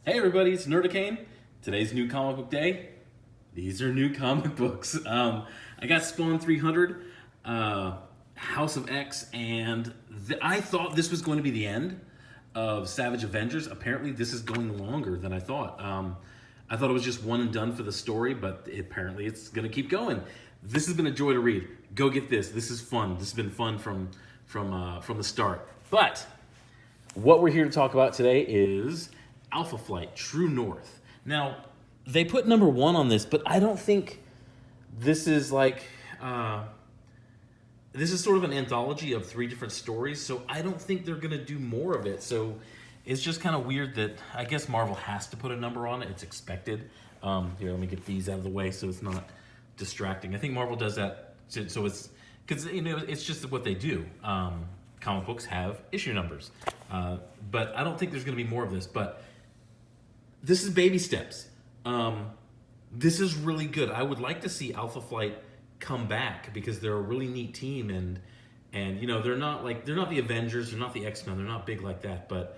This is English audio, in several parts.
Hey everybody, it's Nerdicane. Today's new comic book day. These are new comic books. I got Spawn 300, House of X, and I thought this was going to be the end of Savage Avengers. Apparently, this is going longer than I thought. I thought it was just one and done for the story, but apparently it's going to keep going. This has been a joy to read. Go get this. This is fun. This has been fun from the start. But what we're here to talk about today is Alpha Flight, True North. Now, they put number one on this, but I don't think this is this is sort of an anthology of three different stories, so I don't think they're going to do more of it. So it's just kind of weird that I guess Marvel has to put a number on it. It's expected. Here, let me get these out of the way so it's not distracting. I think Marvel does that so it's because it's just what they do. Comic books have issue numbers, but I don't think there's going to be more of this. But this is baby steps. This is really good. I would like to see Alpha Flight come back because they're a really neat team, and they're not the Avengers, they're not the X-Men, they're not big like that, but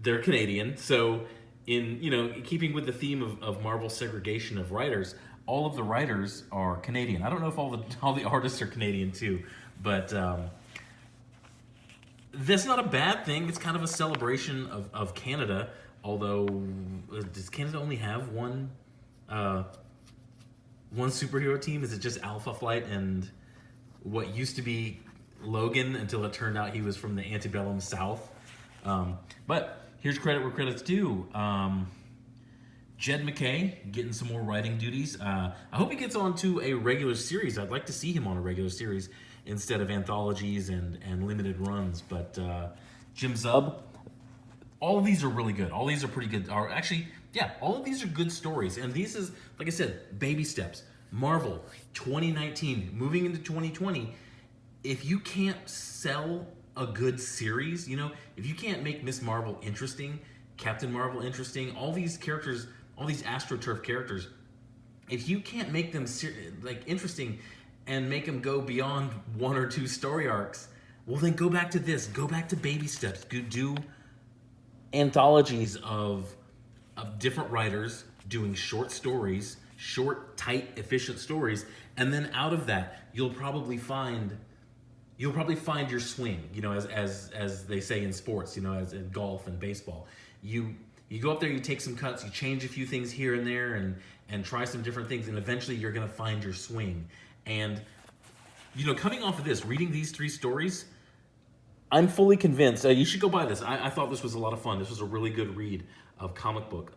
they're Canadian. So in keeping with the theme of Marvel segregation of writers, all of the writers are Canadian. I don't know if all the artists are Canadian too, but that's not a bad thing. It's kind of a celebration of Canada. Although, does Canada only have one superhero team? Is it just Alpha Flight and what used to be Logan until it turned out he was from the antebellum South? But here's credit where credit's due. Jed MacKay getting some more writing duties. I hope he gets onto a regular series. I'd like to see him on a regular series instead of anthologies and limited runs. But Jim Zub, all of these are really good. All these are pretty good. All of these are good stories. And these is, like I said, baby steps. Marvel, 2019, moving into 2020. If you can't sell a good series, if you can't make Miss Marvel interesting, Captain Marvel interesting, all these characters, all these AstroTurf characters, if you can't make them interesting and make them go beyond one or two story arcs, well then go back to this. Go back to baby steps. Go do anthologies of different writers doing short stories, short, tight, efficient stories, and then out of that you'll probably find your swing. As they say in sports, as in golf and baseball, you go up there, you take some cuts, you change a few things here and there, and try some different things, and eventually you're going to find your swing. And coming off of this, reading these three stories, I'm fully convinced. You should go buy this. I thought this was a lot of fun. This was a really good read of comic book.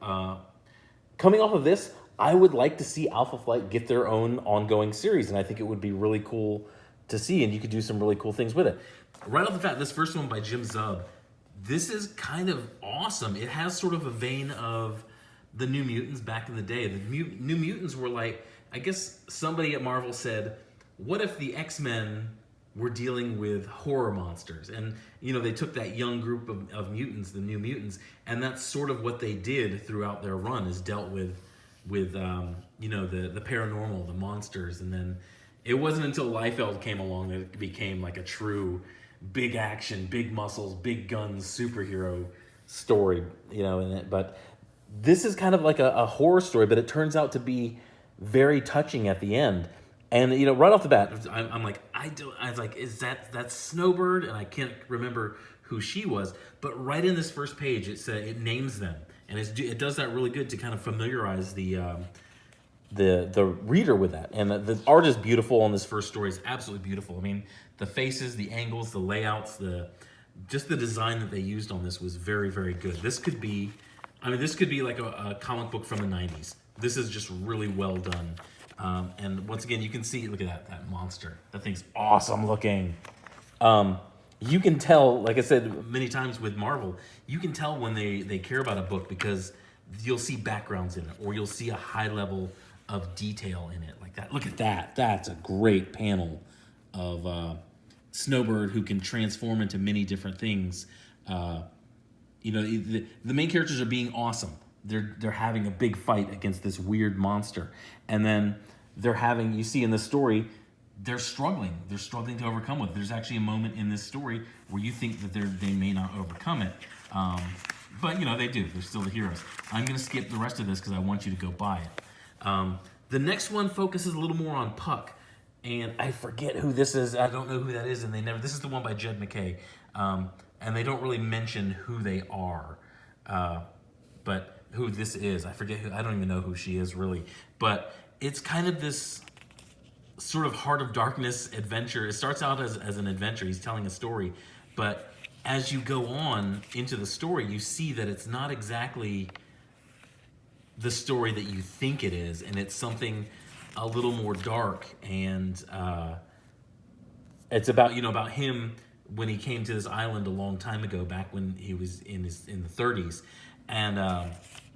Coming off of this, I would like to see Alpha Flight get their own ongoing series, and I think it would be really cool to see, and you could do some really cool things with it. Right off the bat, this first one by Jim Zub, this is kind of awesome. It has sort of a vein of the New Mutants back in the day. The New Mutants were like, I guess somebody at Marvel said, what if the X-Men were dealing with horror monsters? And they took that young group of mutants, the New Mutants, and that's sort of what they did throughout their run, is dealt with the paranormal, the monsters. And then it wasn't until Liefeld came along that it became like a true big action, big muscles, big guns superhero story. But this is kind of like a horror story, but it turns out to be very touching at the end. And right off the bat, I'm like, is that's Snowbird? And I can't remember who she was. But right in this first page, it names them, and it does that really good to kind of familiarize the reader with that. And the art is beautiful on this first story. Is absolutely beautiful. I mean, the faces, the angles, the layouts, just the design that they used on this was very, very good. This could be like a comic book from the 90s. This is just really well done. And once again, you can see, look at that monster. That thing's awesome looking. You can tell, like I said many times with Marvel, you can tell when they care about a book because you'll see backgrounds in it, or you'll see a high level of detail in it, like that. Look at that. That's a great panel of Snowbird, who can transform into many different things. The main characters are being awesome. They're having a big fight against this weird monster, and then you see in the story, they're struggling to overcome it. There's actually a moment in this story where you think that they may not overcome it. But, you know, they do. They're still the heroes. I'm going to skip the rest of this because I want you to go buy it. The next one focuses a little more on Puck. And I forget who this is. I don't know who that is. And this is the one by Jed MacKay. And they don't really mention who they are. But who this is. I forget who. I don't even know who she is, really. But it's kind of this sort of Heart of Darkness adventure. It starts out as an adventure. He's telling a story. But as you go on into the story, you see that it's not exactly the story that you think it is, and it's something a little more dark. And it's about about him when he came to this island a long time ago, back when he was in the 30s, and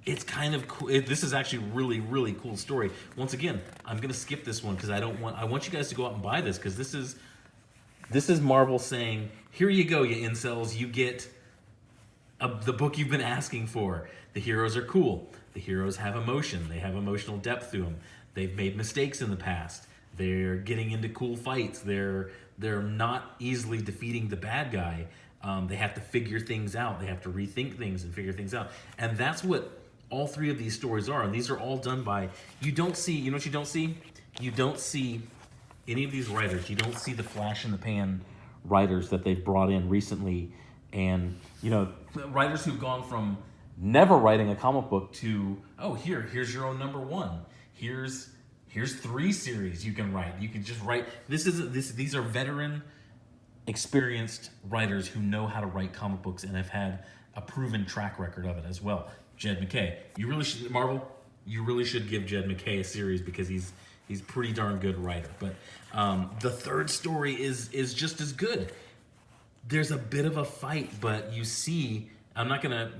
it's kind of cool. This is actually really cool story. Once again, I'm gonna skip this one because I want you guys to go out and buy this, because this is Marvel saying, here you go, you incels, you get the book you've been asking for. The heroes are cool. The heroes have emotion. They have emotional depth to them. They've made mistakes in the past. They're getting into cool fights. They're not easily defeating the bad guy. They have to figure things out. They have to rethink things and figure things out. And that's what all three of these stories are. And these are all done by, you know what you don't see? You don't see any of these writers. You don't see the flash in the pan writers that they've brought in recently. And, writers who've gone from never writing a comic book to, oh, here's your own #1. Here's 3 series you can write. You can just write. These are veteran, experienced writers who know how to write comic books and have had a proven track record of it as well. Jed MacKay. You really should, Marvel, you really should give Jed MacKay a series, because he's pretty darn good writer. But the third story is just as good. There's a bit of a fight, but you see, I'm not gonna,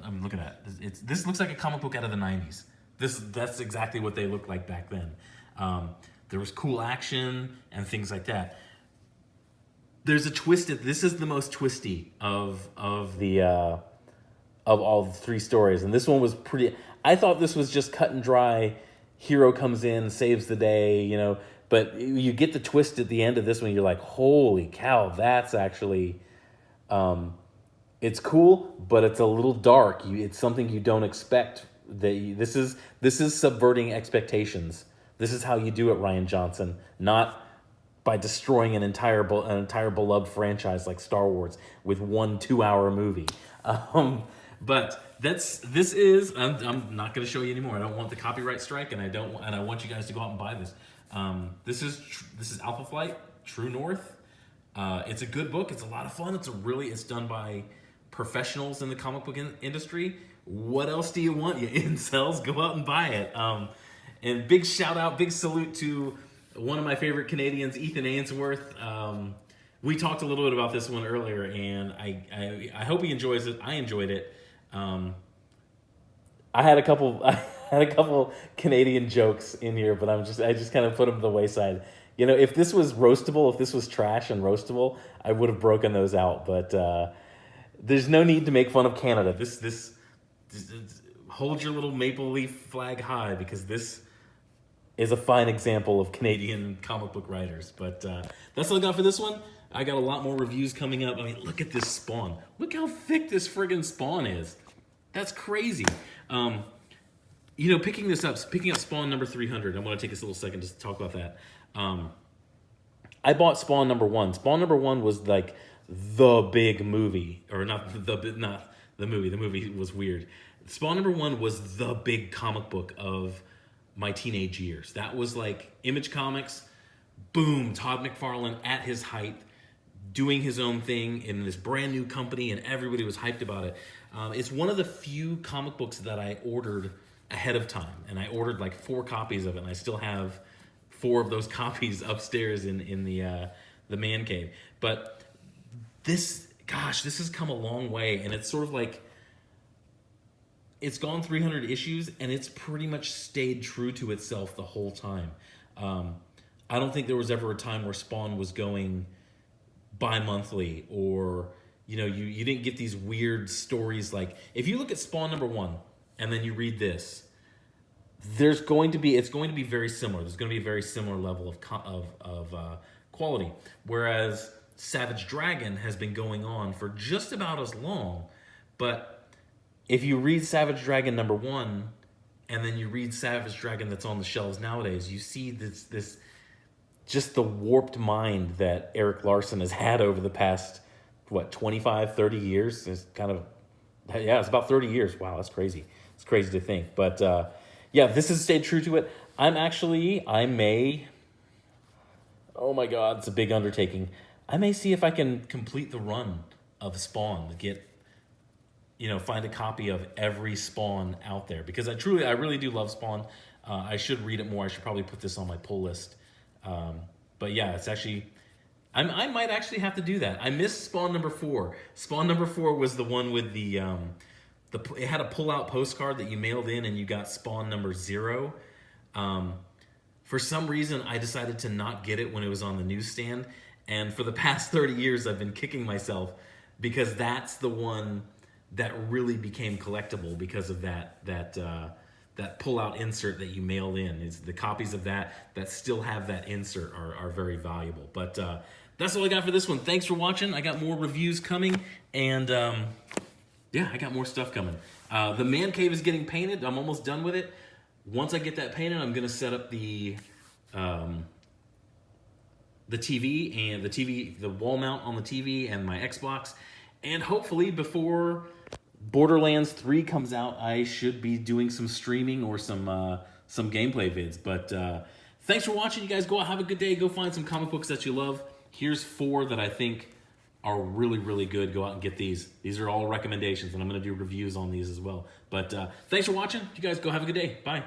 I'm looking at it. This looks like a comic book out of the 90s. That's exactly what they looked like back then. There was cool action and things like that. There's a twist. This is the most twisty of all the 3 stories, and this one was pretty. I thought this was just cut and dry. Hero comes in, saves the day, but you get the twist at the end of this one. You're like, holy cow, that's actually, it's cool, but it's a little dark. It's something you don't expect. This is subverting expectations. This is how you do it, Rian Johnson, not by destroying an entire beloved franchise like Star Wars with one 2-hour movie. But I'm not going to show you anymore. I don't want the copyright strike, and I want you guys to go out and buy this. This is Alpha Flight, True North. It's a good book. It's a lot of fun. It's done by professionals in the comic book industry. What else do you want, you incels? Go out and buy it. And big shout out, big salute to one of my favorite Canadians, Ethan Ainsworth. We talked a little bit about this one earlier, and I hope he enjoys it. I enjoyed it. I had a couple Canadian jokes in here, but I just kind of put them to the wayside. If this was roastable, if this was trash and roastable, I would have broken those out. But there's no need to make fun of Canada. This hold your little maple leaf flag high, because this is a fine example of Canadian comic book writers. But that's all I got for this one. I got a lot more reviews coming up. I mean, look at this Spawn. Look how thick this friggin' Spawn is. That's crazy. Picking up Spawn number 300. I want to take this a little second just to talk about that. I bought Spawn number 1. Spawn number 1 was like the big movie, or not the movie. The movie was weird. Spawn number 1 was the big comic book of my teenage years. That was like Image Comics. Boom, Todd McFarlane at his height, doing his own thing in this brand new company, and everybody was hyped about it. It's one of the few comic books that I ordered ahead of time, and I ordered like 4 copies of it, and I still have 4 of those copies upstairs in the man cave. But this has come a long way, and it's sort of like, it's gone 300 issues, and it's pretty much stayed true to itself the whole time. I don't think there was ever a time where Spawn was going bi-monthly, or you didn't get these weird stories. Like, if you look at Spawn number 1 and then you read this, it's going to be very similar. There's going to be a very similar level of quality. Whereas Savage Dragon has been going on for just about as long, but if you read Savage Dragon #1, and then you read Savage Dragon that's on the shelves nowadays, you see this just the warped mind that Eric Larson has had over the past, what, 25, 30 years? It's kind of, yeah, it's about 30 years. Wow, that's crazy. It's crazy to think. But yeah, this has stayed true to it. I may, oh my God, it's a big undertaking. I may see if I can complete the run of Spawn to get, find a copy of every Spawn out there, because I really do love Spawn. I should read it more. I should probably put this on my pull list. But yeah, it's actually, I might actually have to do that. I missed Spawn #4. Spawn #4 was the one with it had a pull-out postcard that you mailed in, and you got Spawn #0. For some reason, I decided to not get it when it was on the newsstand, and for the past 30 years, I've been kicking myself because that's the one that really became collectible because of that pull-out insert that you mailed in. Is the copies of that still have that insert are very valuable. But that's all I got for this one. Thanks for watching. I got more reviews coming, and yeah, I got more stuff coming. The man cave is getting painted. I'm almost done with it. Once I get that painted, I'm gonna set up the TV and the wall mount on the TV and my Xbox, and hopefully before Borderlands 3 comes out, I should be doing some streaming or some gameplay vids. But thanks for watching. You guys go out, have a good day. Go find some comic books that you love. Here's 4 that I think are really, really good. Go out and get these. These are all recommendations, and I'm going to do reviews on these as well. But thanks for watching. You guys go have a good day. Bye.